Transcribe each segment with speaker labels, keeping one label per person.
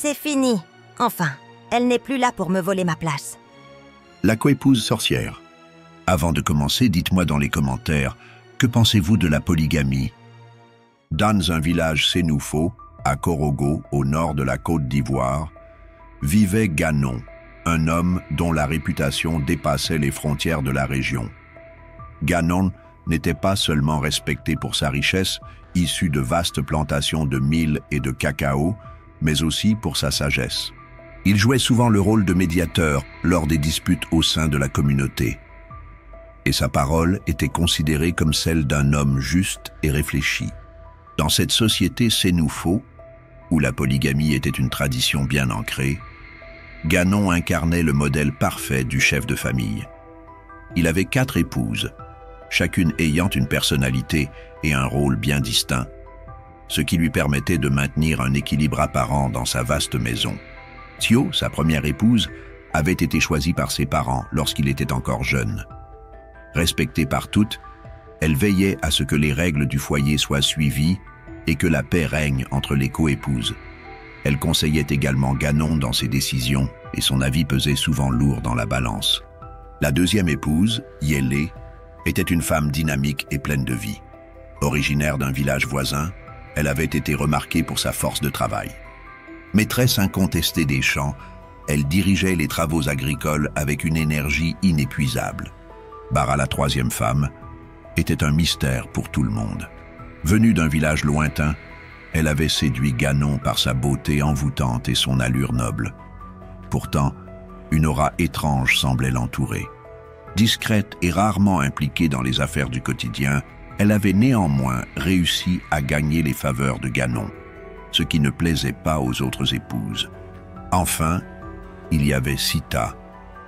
Speaker 1: C'est fini. Enfin, elle n'est plus là pour me voler ma place.
Speaker 2: La coépouse sorcière. Avant de commencer, dites-moi dans les commentaires, que pensez-vous de la polygamie? Dans un village sénoufo, à Korogo, au nord de la Côte d'Ivoire, vivait Ganon, un homme dont la réputation dépassait les frontières de la région. Ganon n'était pas seulement respecté pour sa richesse, issue de vastes plantations de mil et de cacao, mais aussi pour sa sagesse. Il jouait souvent le rôle de médiateur lors des disputes au sein de la communauté. Et sa parole était considérée comme celle d'un homme juste et réfléchi. Dans cette société sénoufo, où la polygamie était une tradition bien ancrée, Ganon incarnait le modèle parfait du chef de famille. Il avait 4 épouses, chacune ayant une personnalité et un rôle bien distincts, ce qui lui permettait de maintenir un équilibre apparent dans sa vaste maison. Thio, sa première épouse, avait été choisie par ses parents lorsqu'il était encore jeune. Respectée par toutes, elle veillait à ce que les règles du foyer soient suivies et que la paix règne entre les coépouses. Elle conseillait également Ganon dans ses décisions et son avis pesait souvent lourd dans la balance. La deuxième épouse, Yélé, était une femme dynamique et pleine de vie. Originaire d'un village voisin, elle avait été remarquée pour sa force de travail. Maîtresse incontestée des champs, elle dirigeait les travaux agricoles avec une énergie inépuisable. Bara, la troisième femme, était un mystère pour tout le monde. Venue d'un village lointain, elle avait séduit Ganon par sa beauté envoûtante et son allure noble. Pourtant, une aura étrange semblait l'entourer. Discrète et rarement impliquée dans les affaires du quotidien, elle avait néanmoins réussi à gagner les faveurs de Ganon, ce qui ne plaisait pas aux autres épouses. Enfin, il y avait Sita,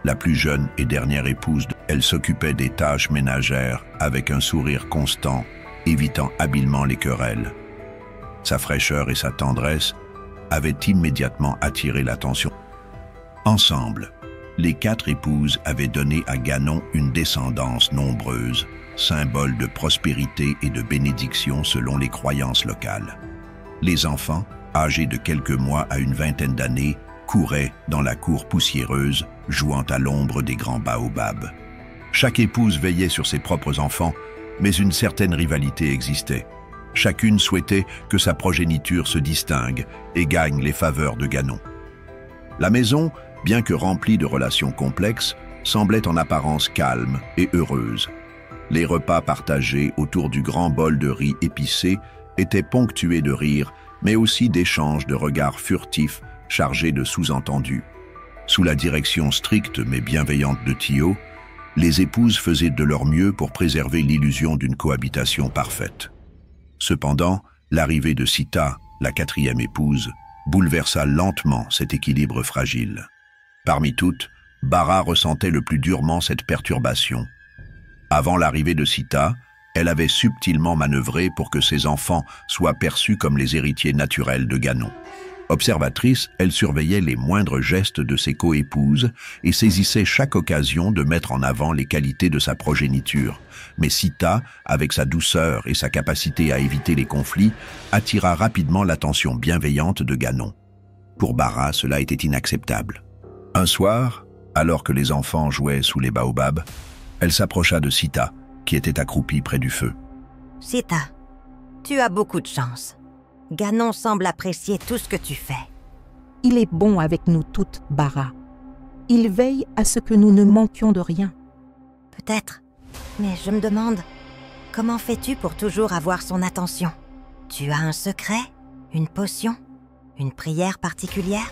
Speaker 2: la plus jeune et dernière épouse. Elle s'occupait des tâches ménagères avec un sourire constant, évitant habilement les querelles. Sa fraîcheur et sa tendresse avaient immédiatement attiré l'attention. Ensemble, les 4 épouses avaient donné à Ganon une descendance nombreuse, symbole de prospérité et de bénédiction selon les croyances locales. Les enfants, âgés de quelques mois à une vingtaine d'années, couraient dans la cour poussiéreuse, jouant à l'ombre des grands baobabs. Chaque épouse veillait sur ses propres enfants, mais une certaine rivalité existait. Chacune souhaitait que sa progéniture se distingue et gagne les faveurs de Ganon. La maison, bien que remplie de relations complexes, semblait en apparence calme et heureuse. Les repas partagés autour du grand bol de riz épicé étaient ponctués de rires, mais aussi d'échanges de regards furtifs chargés de sous-entendus. Sous la direction stricte mais bienveillante de Thio, les épouses faisaient de leur mieux pour préserver l'illusion d'une cohabitation parfaite. Cependant, l'arrivée de Sita, la 4e épouse, bouleversa lentement cet équilibre fragile. Parmi toutes, Bara ressentait le plus durement cette perturbation. Avant l'arrivée de Sita, elle avait subtilement manœuvré pour que ses enfants soient perçus comme les héritiers naturels de Ganon. Observatrice, elle surveillait les moindres gestes de ses coépouses et saisissait chaque occasion de mettre en avant les qualités de sa progéniture. Mais Sita, avec sa douceur et sa capacité à éviter les conflits, attira rapidement l'attention bienveillante de Ganon. Pour Bara, cela était inacceptable. Un soir, alors que les enfants jouaient sous les baobabs, elle s'approcha de Sita, qui était accroupie près du feu.
Speaker 1: « Sita, tu as beaucoup de chance. Ganon semble apprécier tout ce que tu fais. »
Speaker 3: Il est bon avec nous toutes, Bara. Il veille à ce que nous ne manquions de rien.
Speaker 1: Peut-être, mais je me demande, comment fais-tu pour toujours avoir son attention? Tu as un secret? Une potion? Une prière particulière?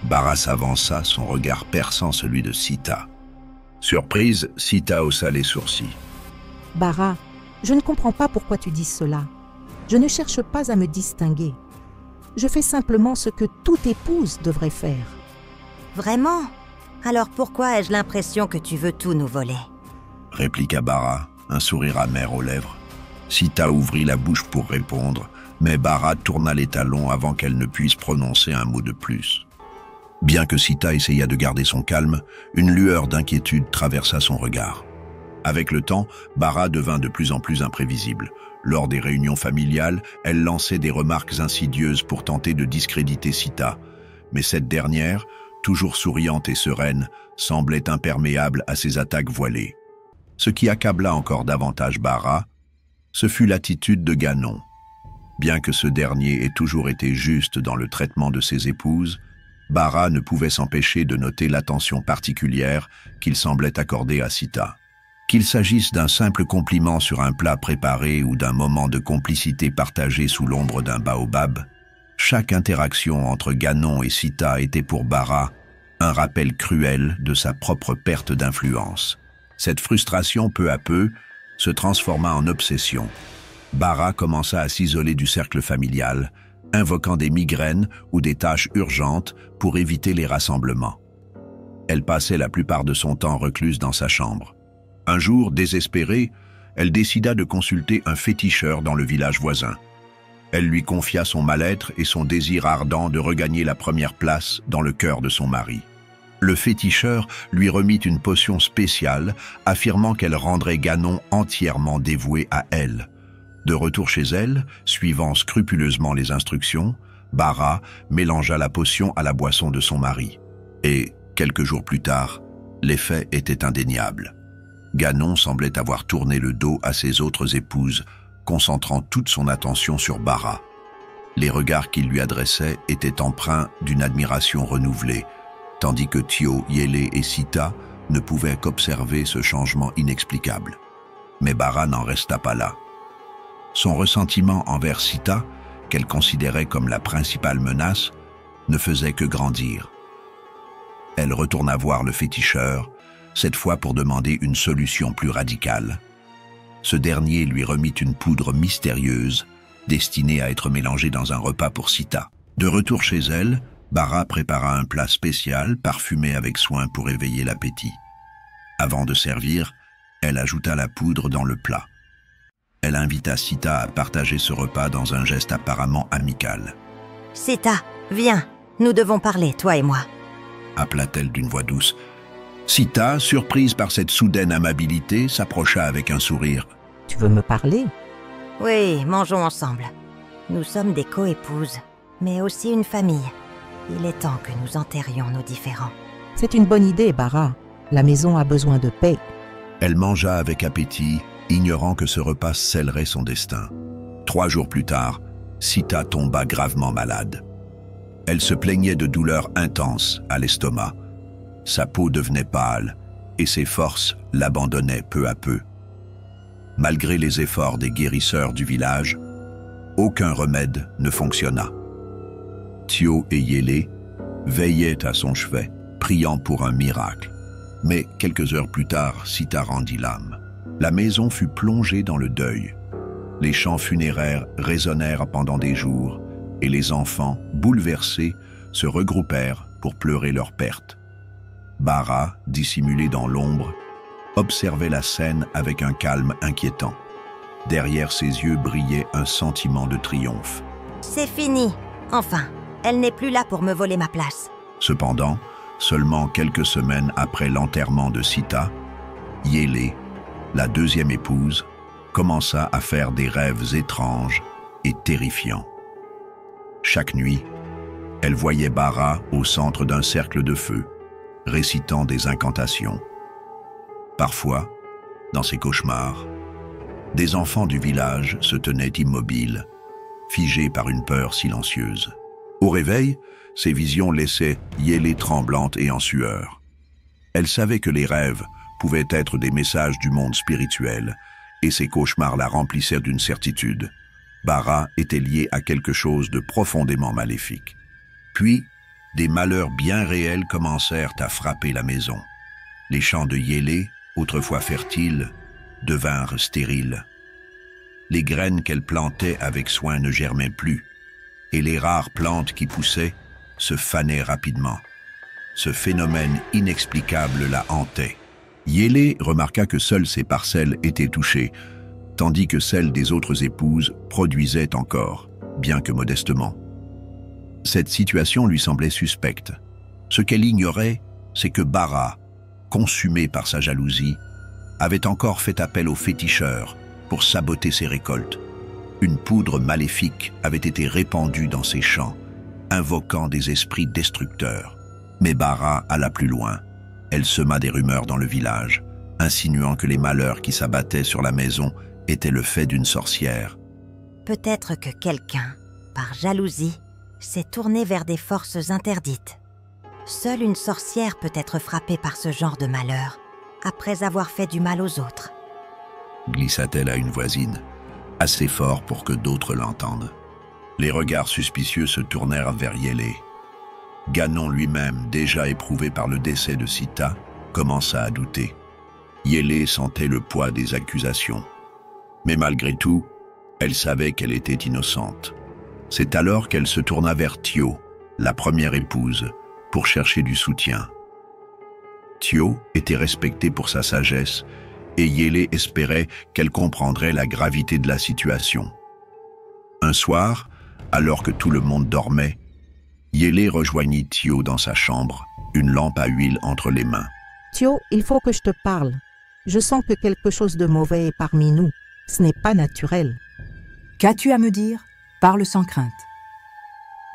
Speaker 2: Bara s'avança, son regard perçant celui de Sita. Surprise, Sita haussa les sourcils.
Speaker 3: Bara, je ne comprends pas pourquoi tu dis cela. Je ne cherche pas à me distinguer. Je fais simplement ce que toute épouse devrait faire.
Speaker 1: Vraiment? Alors pourquoi ai-je l'impression que tu veux tout nous voler?
Speaker 2: Répliqua Bara, un sourire amer aux lèvres. Sita ouvrit la bouche pour répondre, mais Bara tourna les talons avant qu'elle ne puisse prononcer un mot de plus. Bien que Sita essaya de garder son calme, une lueur d'inquiétude traversa son regard. Avec le temps, Bara devint de plus en plus imprévisible. Lors des réunions familiales, elle lançait des remarques insidieuses pour tenter de discréditer Sita. mais cette dernière, toujours souriante et sereine, semblait imperméable à ses attaques voilées. Ce qui accabla encore davantage Bara, ce fut l'attitude de Ganon. Bien que ce dernier ait toujours été juste dans le traitement de ses épouses, Bara ne pouvait s'empêcher de noter l'attention particulière qu'il semblait accorder à Sita. Qu'il s'agisse d'un simple compliment sur un plat préparé ou d'un moment de complicité partagé sous l'ombre d'un baobab, chaque interaction entre Ganon et Sita était pour Bara un rappel cruel de sa propre perte d'influence. Cette frustration, peu à peu, se transforma en obsession. Bara commença à s'isoler du cercle familial, invoquant des migraines ou des tâches urgentes pour éviter les rassemblements. Elle passait la plupart de son temps recluse dans sa chambre. Un jour, désespérée, elle décida de consulter un féticheur dans le village voisin. Elle lui confia son mal-être et son désir ardent de regagner la première place dans le cœur de son mari. Le féticheur lui remit une potion spéciale, affirmant qu'elle rendrait Ganon entièrement dévoué à elle. De retour chez elle, suivant scrupuleusement les instructions, Bara mélangea la potion à la boisson de son mari. Et, quelques jours plus tard, l'effet était indéniable. Ganon semblait avoir tourné le dos à ses autres épouses, concentrant toute son attention sur Bara. Les regards qu'il lui adressait étaient empreints d'une admiration renouvelée, tandis que Thio, Yélé et Sita ne pouvaient qu'observer ce changement inexplicable. Mais Bara n'en resta pas là. Son ressentiment envers Sita, qu'elle considérait comme la principale menace, ne faisait que grandir. Elle retourna voir le féticheur, cette fois pour demander une solution plus radicale. Ce dernier lui remit une poudre mystérieuse, destinée à être mélangée dans un repas pour Sita. De retour chez elle, Bara prépara un plat spécial, parfumé avec soin pour éveiller l'appétit. Avant de servir, elle ajouta la poudre dans le plat. Elle invita Sita à partager ce repas dans un geste apparemment amical.
Speaker 1: « Sita, viens, nous devons parler, toi et moi. »
Speaker 2: appela-t-elle d'une voix douce. Sita, surprise par cette soudaine amabilité, s'approcha avec un sourire.
Speaker 3: « Tu veux me parler ?»«
Speaker 1: Oui, mangeons ensemble. Nous sommes des coépouses, mais aussi une famille. Il est temps que nous enterrions nos différends. »
Speaker 3: C'est une bonne idée, Bara. La maison a besoin de paix.
Speaker 2: Elle mangea avec appétit, ignorant que ce repas scellerait son destin. 3 jours plus tard, Sita tomba gravement malade. Elle se plaignait de douleurs intenses à l'estomac. Sa peau devenait pâle et ses forces l'abandonnaient peu à peu. Malgré les efforts des guérisseurs du village, aucun remède ne fonctionna. Thio et Yélé veillaient à son chevet, priant pour un miracle. Mais quelques heures plus tard, Sita rendit l'âme. La maison fut plongée dans le deuil. Les chants funéraires résonnèrent pendant des jours et les enfants, bouleversés, se regroupèrent pour pleurer leur perte. Bara, dissimulé dans l'ombre, observait la scène avec un calme inquiétant. Derrière ses yeux brillait un sentiment de triomphe.
Speaker 1: « C'est fini, enfin, elle n'est plus là pour me voler ma place. »
Speaker 2: Cependant, seulement quelques semaines après l'enterrement de Sita, Yélé, la deuxième épouse, commença à faire des rêves étranges et terrifiants. Chaque nuit, elle voyait Bara au centre d'un cercle de feu, récitant des incantations. Parfois, dans ses cauchemars, des enfants du village se tenaient immobiles, figés par une peur silencieuse. Au réveil, ces visions laissaient Yélé tremblante et en sueur. Elle savait que les rêves pouvaient être des messages du monde spirituel, et ses cauchemars la remplissaient d'une certitude. Bara était lié à quelque chose de profondément maléfique. Puis, des malheurs bien réels commencèrent à frapper la maison. Les champs de Yélé, autrefois fertiles, devinrent stériles. Les graines qu'elle plantait avec soin ne germaient plus, et les rares plantes qui poussaient se fanaient rapidement. Ce phénomène inexplicable la hantait. Yélé remarqua que seules ses parcelles étaient touchées, tandis que celles des autres épouses produisaient encore, bien que modestement. Cette situation lui semblait suspecte. Ce qu'elle ignorait, c'est que Bara, consumé par sa jalousie, avait encore fait appel au féticheur pour saboter ses récoltes. Une poudre maléfique avait été répandue dans ses champs, invoquant des esprits destructeurs. Mais Bara alla plus loin. Elle sema des rumeurs dans le village, insinuant que les malheurs qui s'abattaient sur la maison étaient le fait d'une sorcière.
Speaker 1: Peut-être que quelqu'un, par jalousie, s'est tourné vers des forces interdites. Seule une sorcière peut être frappée par ce genre de malheur, après avoir fait du mal aux autres.
Speaker 2: Glissa-t-elle à une voisine, assez fort pour que d'autres l'entendent. Les regards suspicieux se tournèrent vers Yélé. Ganon lui-même, déjà éprouvé par le décès de Sita, commença à douter. Yélé sentait le poids des accusations. Mais malgré tout, elle savait qu'elle était innocente. C'est alors qu'elle se tourna vers Thio, la première épouse, pour chercher du soutien. Thio était respectée pour sa sagesse et Yélé espérait qu'elle comprendrait la gravité de la situation. Un soir, alors que tout le monde dormait, Yélé rejoignit Thio dans sa chambre, une lampe à huile entre les mains.
Speaker 3: Thio, il faut que je te parle. Je sens que quelque chose de mauvais est parmi nous. Ce n'est pas naturel.
Speaker 4: Qu'as-tu à me dire? Parle sans crainte.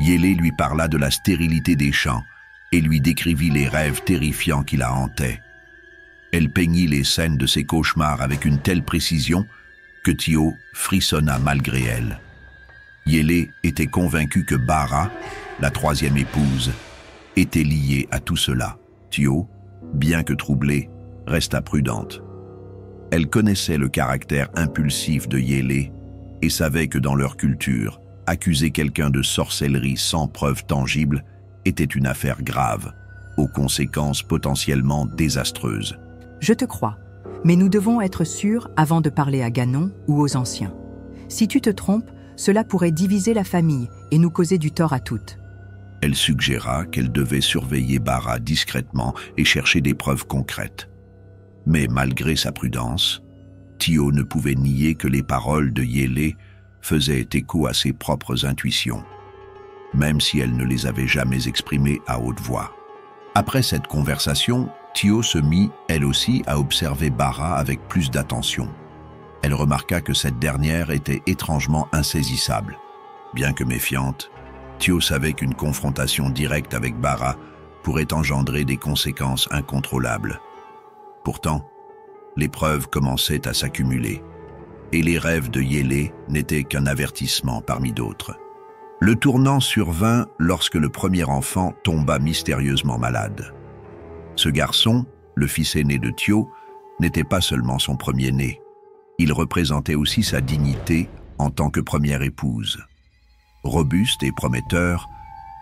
Speaker 2: Yélé lui parla de la stérilité des champs et lui décrivit les rêves terrifiants qui la hantaient. Elle peignit les scènes de ses cauchemars avec une telle précision que Thio frissonna malgré elle. Yélé était convaincue que Bara, la troisième épouse, était liée à tout cela. Thio, bien que troublée, resta prudente. Elle connaissait le caractère impulsif de Yélé et savait que dans leur culture, accuser quelqu'un de sorcellerie sans preuve tangible était une affaire grave, aux conséquences potentiellement désastreuses.
Speaker 4: Je te crois, mais nous devons être sûrs avant de parler à Ganon ou aux anciens. Si tu te trompes, cela pourrait diviser la famille et nous causer du tort à toutes.
Speaker 2: Elle suggéra qu'elle devait surveiller Bara discrètement et chercher des preuves concrètes. Mais malgré sa prudence, Thio ne pouvait nier que les paroles de Yélé faisaient écho à ses propres intuitions, même si elle ne les avait jamais exprimées à haute voix. Après cette conversation, Thio se mit, elle aussi, à observer Bara avec plus d'attention. Elle remarqua que cette dernière était étrangement insaisissable. Bien que méfiante, Thio savait qu'une confrontation directe avec Bara pourrait engendrer des conséquences incontrôlables. Pourtant, les preuves commençaient à s'accumuler, et les rêves de Yélé n'étaient qu'un avertissement parmi d'autres. Le tournant survint lorsque le premier enfant tomba mystérieusement malade. Ce garçon, le fils aîné de Thio, n'était pas seulement son premier-né. Il représentait aussi sa dignité en tant que première épouse. Robuste et prometteur,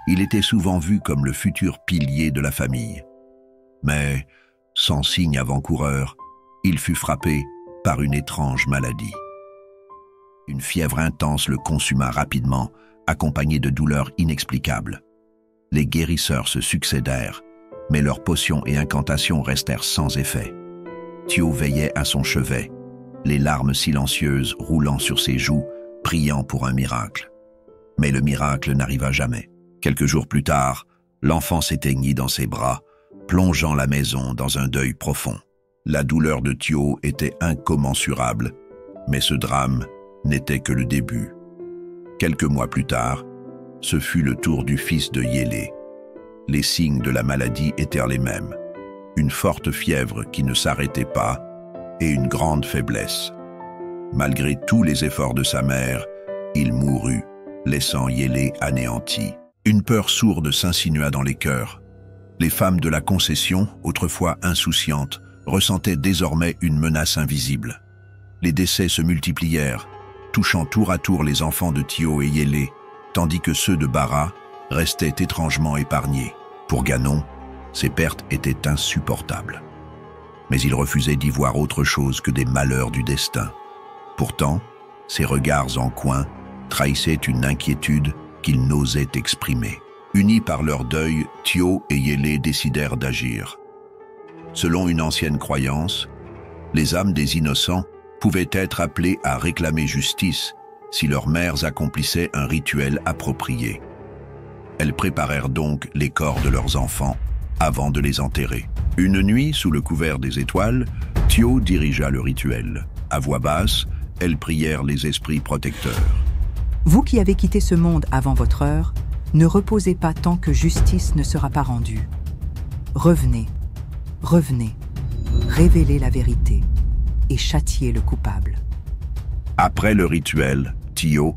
Speaker 2: il était souvent vu comme le futur pilier de la famille. Mais, sans signe avant-coureur, il fut frappé par une étrange maladie. Une fièvre intense le consuma rapidement, accompagnée de douleurs inexplicables. Les guérisseurs se succédèrent, mais leurs potions et incantations restèrent sans effet. Thio veillait à son chevet, les larmes silencieuses roulant sur ses joues, priant pour un miracle. Mais le miracle n'arriva jamais. Quelques jours plus tard, l'enfant s'éteignit dans ses bras, plongeant la maison dans un deuil profond. La douleur de Thio était incommensurable, mais ce drame n'était que le début. Quelques mois plus tard, ce fut le tour du fils de Yélé. Les signes de la maladie étaient les mêmes. Une forte fièvre qui ne s'arrêtait pas et une grande faiblesse. Malgré tous les efforts de sa mère, il mourut, laissant Yélé anéanti. Une peur sourde s'insinua dans les cœurs. Les femmes de la concession, autrefois insouciantes, ressentaient désormais une menace invisible. Les décès se multiplièrent, touchant tour à tour les enfants de Thio et Yélé, tandis que ceux de Bara restaient étrangement épargnés. Pour Ganon, ces pertes étaient insupportables. Mais il refusait d'y voir autre chose que des malheurs du destin. Pourtant, ses regards en coin trahissaient une inquiétude qu'ils n'osaient exprimer. Unis par leur deuil, Thio et Yélé décidèrent d'agir. Selon une ancienne croyance, les âmes des innocents pouvaient être appelées à réclamer justice si leurs mères accomplissaient un rituel approprié. Elles préparèrent donc les corps de leurs enfants avant de les enterrer. Une nuit, sous le couvert des étoiles, Thio dirigea le rituel. À voix basse, elles prièrent les esprits protecteurs.
Speaker 4: Vous qui avez quitté ce monde avant votre heure, Ne reposez pas tant que justice ne sera pas rendue. Revenez, revenez, révélez la vérité et châtiez le coupable.
Speaker 2: Après le rituel, Tio,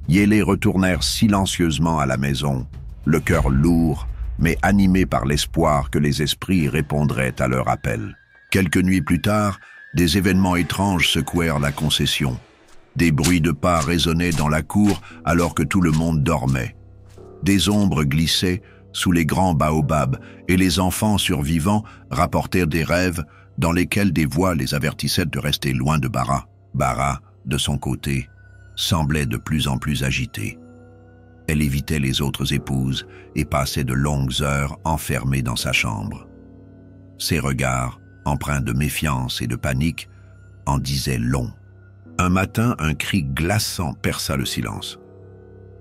Speaker 2: Yélé retournèrent silencieusement à la maison, le cœur lourd, mais animés par l'espoir que les esprits répondraient à leur appel. Quelques nuits plus tard, des événements étranges secouèrent la concession. Des bruits de pas résonnaient dans la cour alors que tout le monde dormait. Des ombres glissaient sous les grands baobabs et les enfants survivants rapportèrent des rêves dans lesquels des voix les avertissaient de rester loin de Bara. Bara, de son côté, semblait de plus en plus agitée. Elle évitait les autres épouses et passait de longues heures enfermée dans sa chambre. Ses regards, empreints de méfiance et de panique, en disaient long. Un matin, un cri glaçant perça le silence.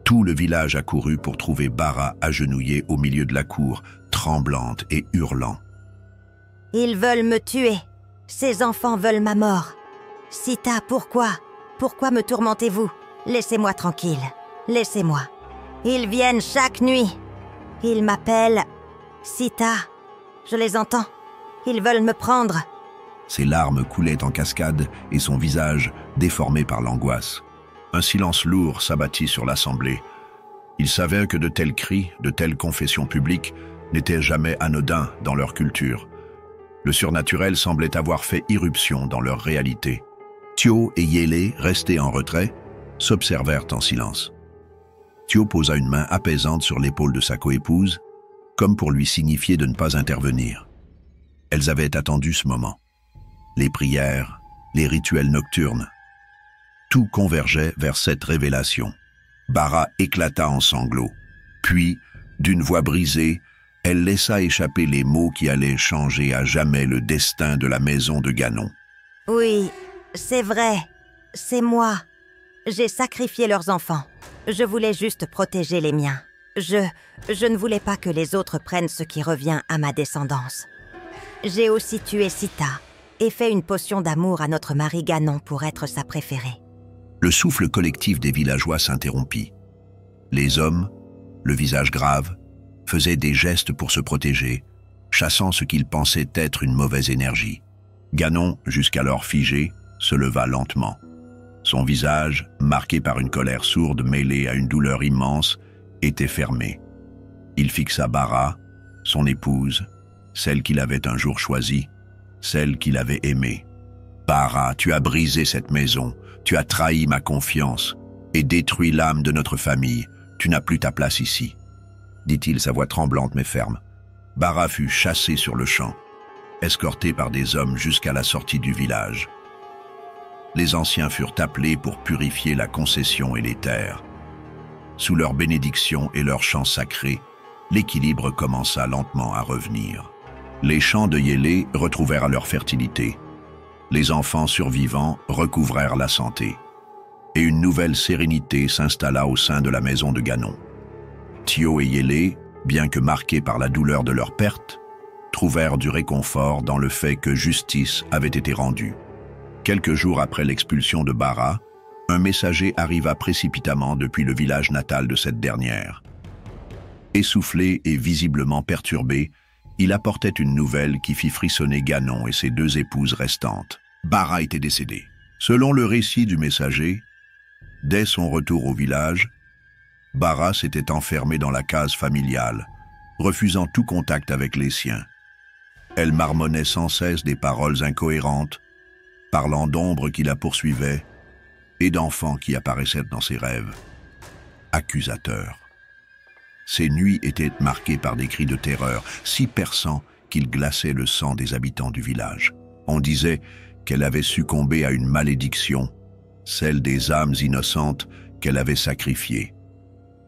Speaker 2: Tout le village accourut pour trouver Bara agenouillée au milieu de la cour, tremblante et hurlant.
Speaker 1: « Ils veulent me tuer. Ces enfants veulent ma mort. Sita, pourquoi? Pourquoi me tourmentez-vous? Laissez-moi tranquille. Laissez-moi. Ils viennent chaque nuit. Ils m'appellent Sita. Je les entends. Ils veulent me prendre. »
Speaker 2: Ses larmes coulaient en cascade et son visage déformé par l'angoisse. Un silence lourd s'abattit sur l'assemblée. Ils savaient que de tels cris, de telles confessions publiques n'étaient jamais anodins dans leur culture. Le surnaturel semblait avoir fait irruption dans leur réalité. Tio et Yélé, restés en retrait, s'observèrent en silence. Tio posa une main apaisante sur l'épaule de sa coépouse, comme pour lui signifier de ne pas intervenir. Elles avaient attendu ce moment. Les prières, les rituels nocturnes. Tout convergeait vers cette révélation. Bara éclata en sanglots. Puis, d'une voix brisée, elle laissa échapper les mots qui allaient changer à jamais le destin de la maison de Ganon.
Speaker 1: « Oui, c'est vrai. C'est moi. J'ai sacrifié leurs enfants. Je voulais juste protéger les miens. Je ne voulais pas que les autres prennent ce qui revient à ma descendance. J'ai aussi tué Sita et fait une potion d'amour à notre mari Ganon pour être sa préférée. »
Speaker 2: Le souffle collectif des villageois s'interrompit. Les hommes, le visage grave, faisaient des gestes pour se protéger, chassant ce qu'ils pensaient être une mauvaise énergie. Ganon, jusqu'alors figé, se leva lentement. Son visage, marqué par une colère sourde mêlée à une douleur immense, était fermé. Il fixa Bara, son épouse, celle qu'il avait un jour choisie, celle qu'il avait aimée. « Bara, tu as brisé cette maison, tu as trahi ma confiance et détruit l'âme de notre famille. Tu n'as plus ta place ici. » dit-il, sa voix tremblante mais ferme. Bara fut chassé sur le champ, escorté par des hommes jusqu'à la sortie du village. Les anciens furent appelés pour purifier la concession et les terres. Sous leur bénédiction et leur chant sacré, l'équilibre commença lentement à revenir. Les champs de Yélé retrouvèrent leur fertilité. Les enfants survivants recouvrèrent la santé. Et une nouvelle sérénité s'installa au sein de la maison de Ganon. Tio et Yélé, bien que marqués par la douleur de leur perte, trouvèrent du réconfort dans le fait que justice avait été rendue. Quelques jours après l'expulsion de Bara, un messager arriva précipitamment depuis le village natal de cette dernière. Essoufflé et visiblement perturbé, il apportait une nouvelle qui fit frissonner Ganon et ses deux épouses restantes. Bara était décédé. Selon le récit du messager, dès son retour au village, Bara s'était enfermée dans la case familiale, refusant tout contact avec les siens. Elle marmonnait sans cesse des paroles incohérentes, parlant d'ombres qui la poursuivaient et d'enfants qui apparaissaient dans ses rêves. Accusateurs. Ces nuits étaient marquées par des cris de terreur, si perçants qu'ils glaçaient le sang des habitants du village. On disait qu'elle avait succombé à une malédiction, celle des âmes innocentes qu'elle avait sacrifiées.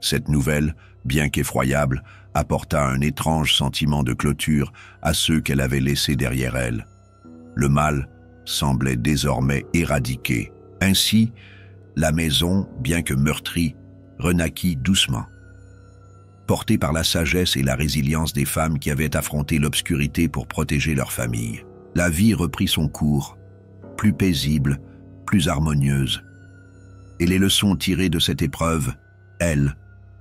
Speaker 2: Cette nouvelle, bien qu'effroyable, apporta un étrange sentiment de clôture à ceux qu'elle avait laissés derrière elle. Le mal semblait désormais éradiqué. Ainsi, la maison, bien que meurtrie, renaquit doucement. Portée par la sagesse et la résilience des femmes qui avaient affronté l'obscurité pour protéger leur famille, la vie reprit son cours, plus paisible, plus harmonieuse. Et les leçons tirées de cette épreuve, elles,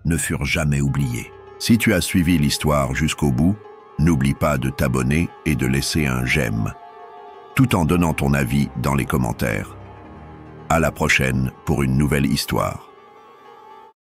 Speaker 2: ne furent jamais oubliés. Si tu as suivi l'histoire jusqu'au bout, n'oublie pas de t'abonner et de laisser un j'aime, tout en donnant ton avis dans les commentaires. À la prochaine pour une nouvelle histoire.